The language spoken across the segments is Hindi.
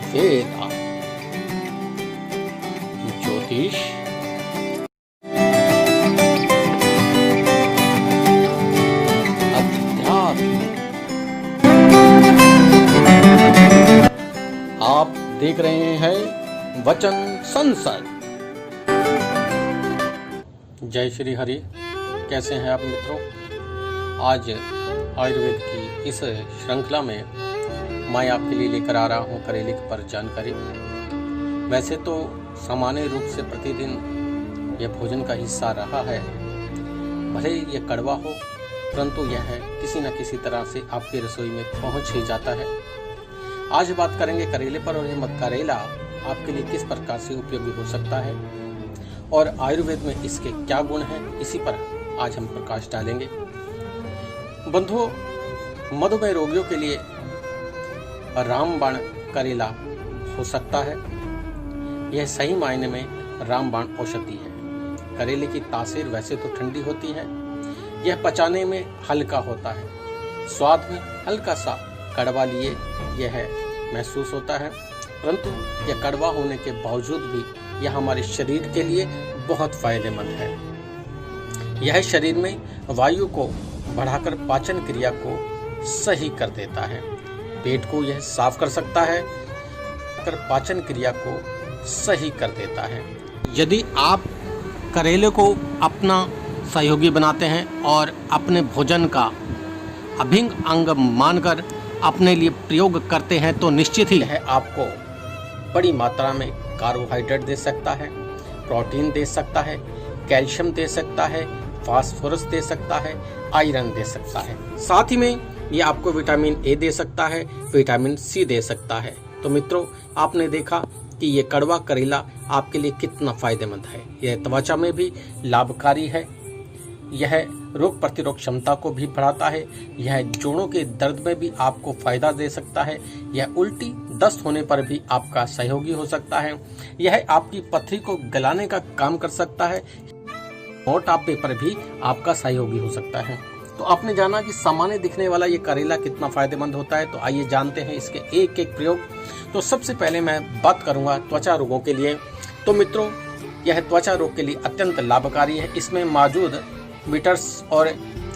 वेद ज्योतिष अध्यात्म। आप देख रहे हैं वचन संसद। जय श्री हरि। कैसे हैं आप मित्रों? आज आयुर्वेद की इस श्रृंखला में मैं आपके लिए लेकर आ रहा हूँ करेले पर जानकारी। वैसे तो सामान्य रूप से प्रतिदिन यह भोजन का हिस्सा रहा है, भले ये कड़वा हो, परंतु यह किसी न किसी तरह से आपकी रसोई में पहुँच ही जाता है। आज बात करेंगे करेले पर, और यह करेला आपके लिए किस प्रकार से उपयोगी हो सकता है और आयुर्वेद में इसके क्या गुण हैं, इसी पर आज हम प्रकाश डालेंगे। बंधुओं, मधुमेह रोगियों के लिए रामबाण करेला हो सकता है। यह सही मायने में रामबाण औषधि है। करेले की तासीर वैसे तो ठंडी होती है, यह पचाने में हल्का होता है, स्वाद में हल्का सा कड़वा लिए यह महसूस होता है, परंतु यह कड़वा होने के बावजूद भी यह हमारे शरीर के लिए बहुत फायदेमंद है। यह शरीर में वायु को बढ़ाकर पाचन क्रिया को सही कर देता है। पेट को यह साफ कर सकता है, कर पाचन क्रिया को सही कर देता है। यदि आप करेले को अपना सहयोगी बनाते हैं और अपने भोजन का अभिन्न अंग मानकर अपने लिए प्रयोग करते हैं तो निश्चित ही है आपको बड़ी मात्रा में कार्बोहाइड्रेट दे सकता है, प्रोटीन दे सकता है, कैल्शियम दे सकता है, फास्फोरस दे सकता है, आयरन दे सकता है। साथ ही में ये आपको विटामिन ए दे सकता है, विटामिन सी दे सकता है। तो मित्रों, आपने देखा कि ये कड़वा करेला आपके लिए कितना फायदेमंद है। यह त्वचा में भी लाभकारी है, यह रोग प्रतिरोध क्षमता को भी बढ़ाता है, यह जोड़ों के दर्द में भी आपको फायदा दे सकता है, यह उल्टी दस्त होने पर भी आपका सहयोगी हो सकता है, यह आपकी पथरी को गलाने का काम कर सकता है, मोटापे पर भी आपका सहयोगी हो सकता है। तो आपने जाना कि सामान्य दिखने वाला ये करेला कितना फायदेमंद होता है। तो आइए जानते हैं इसके एक एक प्रयोग। तो सबसे पहले मैं बात करूंगा त्वचा रोगों के लिए। तो मित्रों, यह त्वचा रोग के लिए अत्यंत लाभकारी है। इसमें मौजूद बिटर्स और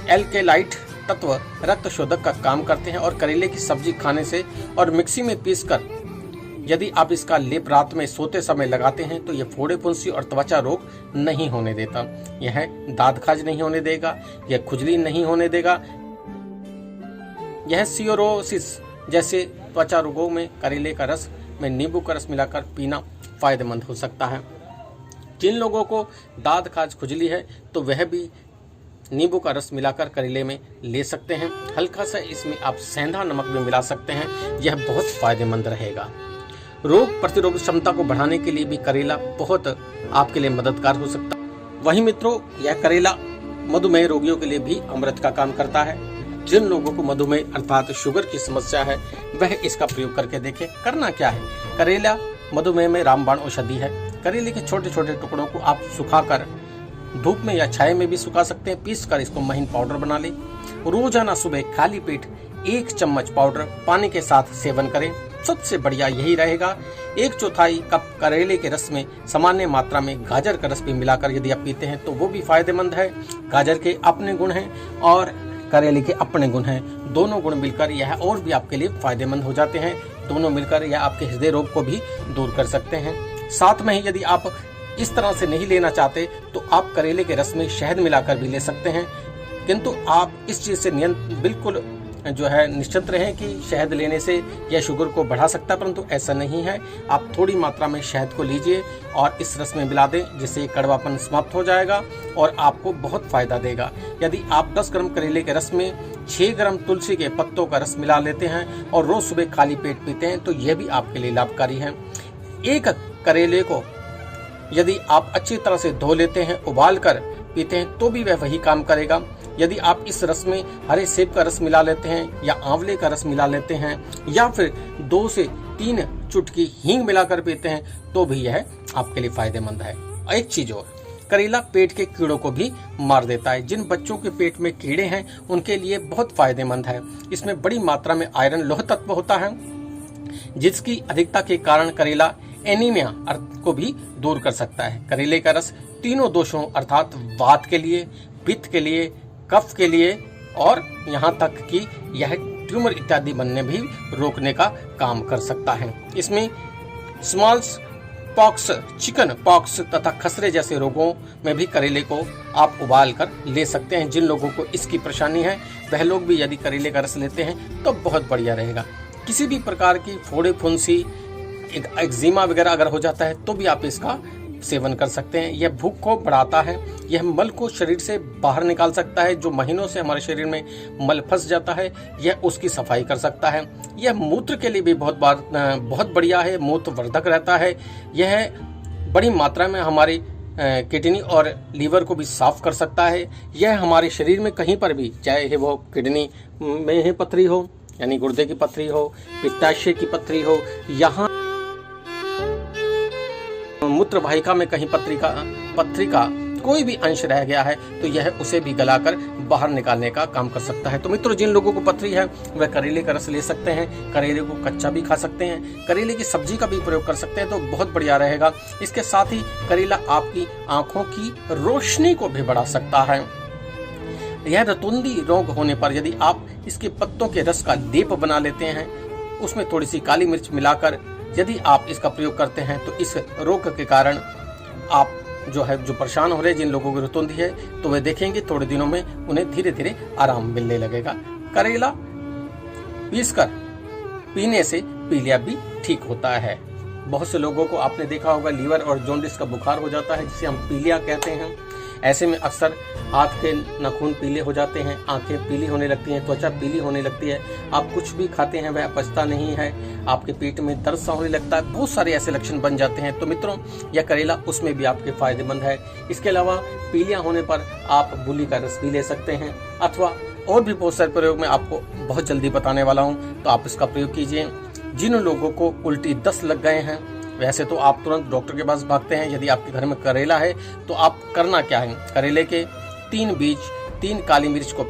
एल्केलाइट तत्व रक्त शोधक का काम करते हैं और करेले की सब्जी खाने से और मिक्सी में पीसकर यदि आप इसका लेप रात में सोते समय लगाते हैं तो यह फोड़े फुंसी और त्वचा रोग नहीं होने देता। यह दाद खाज नहीं होने देगा, यह खुजली नहीं होने देगा। यह सिरोसिस जैसे त्वचा रोगों में करेले का रस में नींबू का रस मिलाकर पीना फायदेमंद हो सकता है। जिन लोगों को दाद खाज खुजली है तो वह भी नींबू का रस मिलाकर करेले में ले सकते हैं। हल्का सा इसमें आप सेंधा नमक भी मिला सकते हैं, यह बहुत फायदेमंद रहेगा। रोग प्रतिरोध क्षमता को बढ़ाने के लिए भी करेला बहुत आपके लिए मददगार हो सकता है। वहीं मित्रों, यह करेला मधुमेह रोगियों के लिए भी अमृत का काम करता है। जिन लोगों को मधुमेह अर्थात शुगर की समस्या है वह इसका प्रयोग करके देखें। करना क्या है, करेला मधुमेह में रामबाण औषधि है। करेले के छोटे छोटे टुकड़ों को आप सुखाकर धूप में या छाया में भी सुखा सकते हैं। पीस कर इसको महीन पाउडर बना लें। रोजाना सुबह खाली पेट 1 चम्मच पाउडर पानी के साथ सेवन करें। सबसे बढ़िया यही रहेगा। 1/4 कप करेले के रस में सामान्य मात्रा में गाजर का रस भी मिलाकर यदि आप पीते हैं तो वो भी फायदेमंद है। गाजर के अपने गुण हैं और करेले के अपने गुण हैं, दोनों गुण मिलकर यह और भी आपके लिए फायदेमंद हो जाते हैं। दोनों मिलकर यह आपके हृदय रोग को भी दूर कर सकते हैं। साथ में ही यदि आप इस तरह से नहीं लेना चाहते तो आप करेले के रस में शहद मिलाकर भी ले सकते हैं, किंतु आप इस चीज से बिल्कुल निश्चित रहें कि शहद लेने से यह शुगर को बढ़ा सकता है, परंतु ऐसा नहीं है। आप थोड़ी मात्रा में शहद को लीजिए और इस रस में मिला दें, जिससे कड़वापन समाप्त हो जाएगा और आपको बहुत फायदा देगा। यदि आप 10 ग्राम करेले के रस में 6 ग्राम तुलसी के पत्तों का रस मिला लेते हैं और रोज सुबह खाली पेट पीते हैं तो यह भी आपके लिए लाभकारी है। एक करेले को यदि आप अच्छी तरह से धो लेते हैं, उबाल कर पीते हैं तो भी वह वही काम करेगा। यदि आप इस रस में हरे सेब का रस मिला लेते हैं या आंवले का रस मिला लेते हैं या फिर 2 से 3 चुटकी हींग मिलाकर पीते हैं तो भी यह आपके लिए फायदेमंद है। एक चीज और, करेला पेट के कीड़ों को भी मार देता है। जिन बच्चों के पेट में कीड़े हैं उनके लिए बहुत फायदेमंद है। इसमें बड़ी मात्रा में आयरन लोह तत्व होता है जिसकी अधिकता के कारण करेला एनीमिया को भी दूर कर सकता है। करेले का रस तीनों दोषों अर्थात वात के लिए, पित्त के लिए, कफ के लिए और यहाँ तक कि यह ट्यूमर इत्यादि बनने भी रोकने का काम कर सकता है। इसमें स्मॉल पॉक्स, चिकन पॉक्स तथा खसरे जैसे रोगों में भी करेले को आप उबाल कर ले सकते हैं। जिन लोगों को इसकी परेशानी है वह लोग भी यदि करेले का रस लेते हैं तो बहुत बढ़िया रहेगा। किसी भी प्रकार की फोड़े फुंसी, एक्जिमा वगैरह अगर हो जाता है तो भी आप इसका सेवन कर सकते हैं। यह भूख को बढ़ाता है, यह मल को शरीर से बाहर निकाल सकता है। जो महीनों से हमारे शरीर में मल फंस जाता है यह उसकी सफाई कर सकता है। यह मूत्र के लिए भी बहुत बढ़िया है, मूत्रवर्धक रहता है। यह बड़ी मात्रा में हमारी किडनी और लीवर को भी साफ कर सकता है। यह हमारे शरीर में कहीं पर भी, चाहे वो किडनी में ही पथरी हो यानी गुर्दे की पथरी हो, पित्ताशय की पथरी हो, यहाँ मूत्र वाहिका में कहीं पथरी का कोई भी अंश रह गया है तो यह उसे भी गलाकर बाहर निकालने का काम कर सकता है। तो मित्रों, जिन लोगों को पथरी है वह करेले का रस ले सकते हैं। करेले को कच्चा भी खा सकते हैं, करेले की सब्जी का भी प्रयोग कर सकते हैं तो बहुत बढ़िया रहेगा। इसके साथ ही करेला आपकी आंखों की रोशनी को भी बढ़ा सकता है। यह रतुंदी रोग होने पर यदि आप इसके पत्तों के रस का लेप बना लेते हैं, उसमें थोड़ी सी काली मिर्च मिलाकर यदि आप इसका प्रयोग करते हैं तो इस रोग के कारण आप जो परेशान हो रहे, जिन लोगों की रतुंदी है, तो वे देखेंगे थोड़े दिनों में उन्हें धीरे धीरे आराम मिलने लगेगा। करेला पीसकर पीने से पीलिया भी ठीक होता है। बहुत से लोगों को आपने देखा होगा लीवर और जॉन्डिस का बुखार हो जाता है जिसे हम पीलिया कहते हैं। ऐसे में अक्सर हाथ के नाखून पीले हो जाते हैं, आंखें पीली होने लगती हैं, त्वचा पीली होने लगती है, आप कुछ भी खाते हैं वह पचता नहीं है, आपके पेट में दर्द सा होने लगता है, बहुत सारे ऐसे लक्षण बन जाते हैं। तो मित्रों, यह करेला उसमें भी आपके फायदेमंद है। इसके अलावा पीलिया होने पर आप मूली का रस भी ले सकते हैं, अथवा और भी बहुत सारे प्रयोग में आपको बहुत जल्दी बताने वाला हूँ, तो आप इसका प्रयोग कीजिए। जिन लोगों को उल्टी दस्त लग गए हैं, वैसे तो आप तुरंत डॉक्टर के पास भागते हैं। यदि आपके घर में करेला है तो आप करना क्या है, करेले के 3 बीज, 3 काली मिर्च को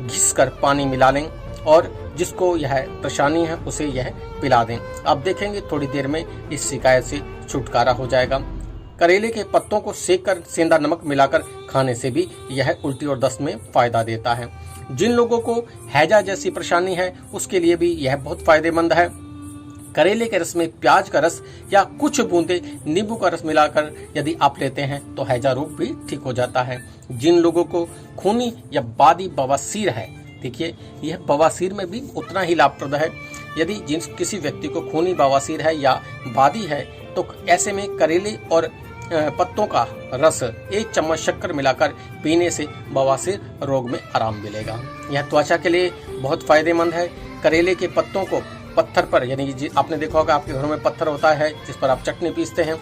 घिसकर पानी मिला लें और जिसको यह परेशानी है उसे यह पिला दें। आप देखेंगे थोड़ी देर में इस शिकायत से छुटकारा हो जाएगा। करेले के पत्तों को सेककर सेंधा नमक मिलाकर खाने से भी यह उल्टी और दस्त में फायदा देता है। जिन लोगों को हैजा जैसी परेशानी है उसके लिए भी यह बहुत फायदेमंद है। करेले के रस में प्याज का रस या कुछ बूंदे नींबू का रस मिलाकर यदि आप लेते हैं तो हैजा रोग भी ठीक हो जाता है। जिन लोगों को खूनी या बादी बवासीर है, देखिए यह बवासीर में भी उतना ही लाभप्रद है। यदि किसी व्यक्ति को खूनी बवासीर है या बादी है तो ऐसे में करेले और पत्तों का रस 1 चम्मच शक्कर मिलाकर पीने से बवासीर रोग में आराम मिलेगा। यह त्वचा के लिए बहुत फायदेमंद है। करेले के पत्तों को पत्थर पर, यानी आपने देखा होगा आपके घरों में पत्थर होता है जिस पर आप चटनी पीसते हैं,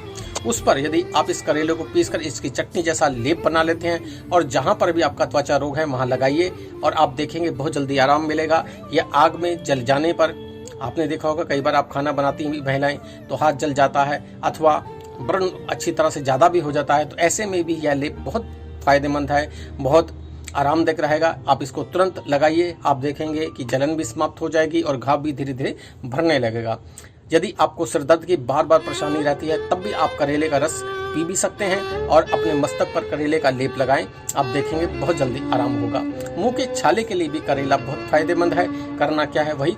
उस पर यदि आप इस करेले को पीसकर इसकी चटनी जैसा लेप बना लेते हैं और जहां पर भी आपका त्वचा रोग है वहां लगाइए और आप देखेंगे बहुत जल्दी आराम मिलेगा। यह आग में जल जाने पर, आपने देखा होगा कई बार आप खाना बनाती हुई महिलाएं तो हाथ जल जाता है अथवा बर्न अच्छी तरह से ज़्यादा भी हो जाता है, तो ऐसे में भी यह लेप बहुत फायदेमंद है, बहुत आरामदायक रहेगा। आप इसको तुरंत लगाइए, आप देखेंगे कि जलन भी समाप्त हो जाएगी और घाव भी धीरे धीरे भरने लगेगा। यदि आपको सिर दर्द की बार बार परेशानी रहती है तब भी आप करेले का रस पी भी सकते हैं और अपने मस्तक पर करेले का लेप लगाएं, आप देखेंगे बहुत जल्दी आराम होगा। मुंह के छाले के लिए भी करेला बहुत फायदेमंद है। करना क्या है, वही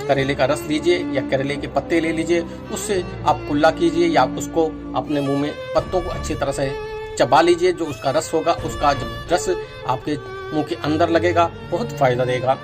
करेले का रस लीजिए या करेले के पत्ते ले लीजिए, उससे आप कुल्ला कीजिए या उसको अपने मुंह में पत्तों को अच्छी तरह से चबा लीजिए। जो उसका रस होगा, उसका जब रस आपके मुंह के अंदर लगेगा बहुत फायदा देगा।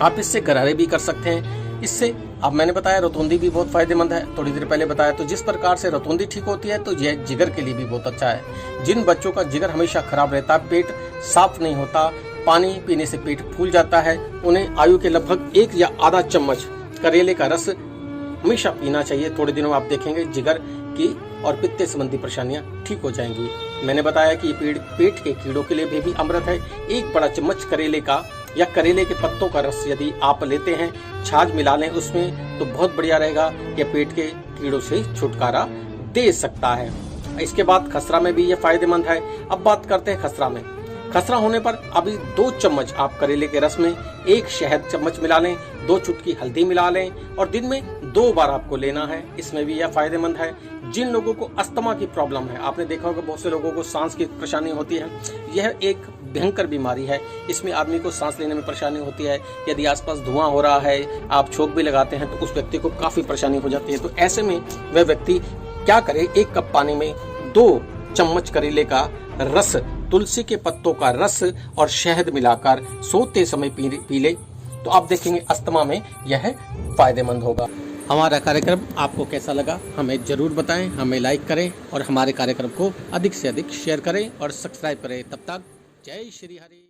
आप इससे गरारे भी कर सकते हैं। इससे अब मैंने बताया रतौंदी भी बहुत फायदेमंद है, थोड़ी देर पहले बताया। तो जिस प्रकार से रतौंदी ठीक होती है तो यह जिगर के लिए भी बहुत अच्छा है। जिन बच्चों का जिगर हमेशा खराब रहता है, पेट साफ नहीं होता, पानी पीने से पेट फूल जाता है, उन्हें आयु के लगभग 1 या आधा चम्मच करेले का रस हमेशा पीना चाहिए। थोड़े दिनों में आप देखेंगे जिगर की और पित्त संबंधी परेशानियां ठीक हो जाएंगी। मैंने बताया कि पेट के कीड़ों के लिए भी अमृत है। 1 बड़ा चम्मच करेले का या करेले के पत्तों का रस यदि आप लेते हैं, छाछ मिला लें उसमें, तो बहुत बढ़िया रहेगा। यह पेट के कीड़ों से छुटकारा दे सकता है। इसके बाद खसरा में भी यह फायदेमंद है। अब बात करते हैं खसरा में। खसरा होने पर अभी 2 चम्मच आप करेले के रस में 1 शहद चम्मच मिला लें, 2 चुटकी हल्दी मिला लें और दिन में 2 बार आपको लेना है। इसमें भी यह फायदेमंद है। जिन लोगों को अस्थमा की प्रॉब्लम है, आपने देखा होगा बहुत से लोगों को सांस की परेशानी होती है। यह एक भयंकर बीमारी है। इसमें आदमी को सांस लेने में परेशानी होती है। यदि आसपास धुआं हो रहा है, आप छोक भी लगाते हैं, तो उस व्यक्ति को काफी परेशानी हो जाती है। तो ऐसे में वह व्यक्ति क्या करे, 1 कप पानी में 2 चम्मच करेले का रस, तुलसी के पत्तों का रस और शहद मिलाकर सोते समय पी ले, तो आप देखेंगे अस्थमा में यह फायदेमंद होगा। हमारा कार्यक्रम आपको कैसा लगा हमें जरूर बताएं, हमें लाइक करें और हमारे कार्यक्रम को अधिक से अधिक शेयर करें और सब्सक्राइब करें। तब तक जय श्री हरि।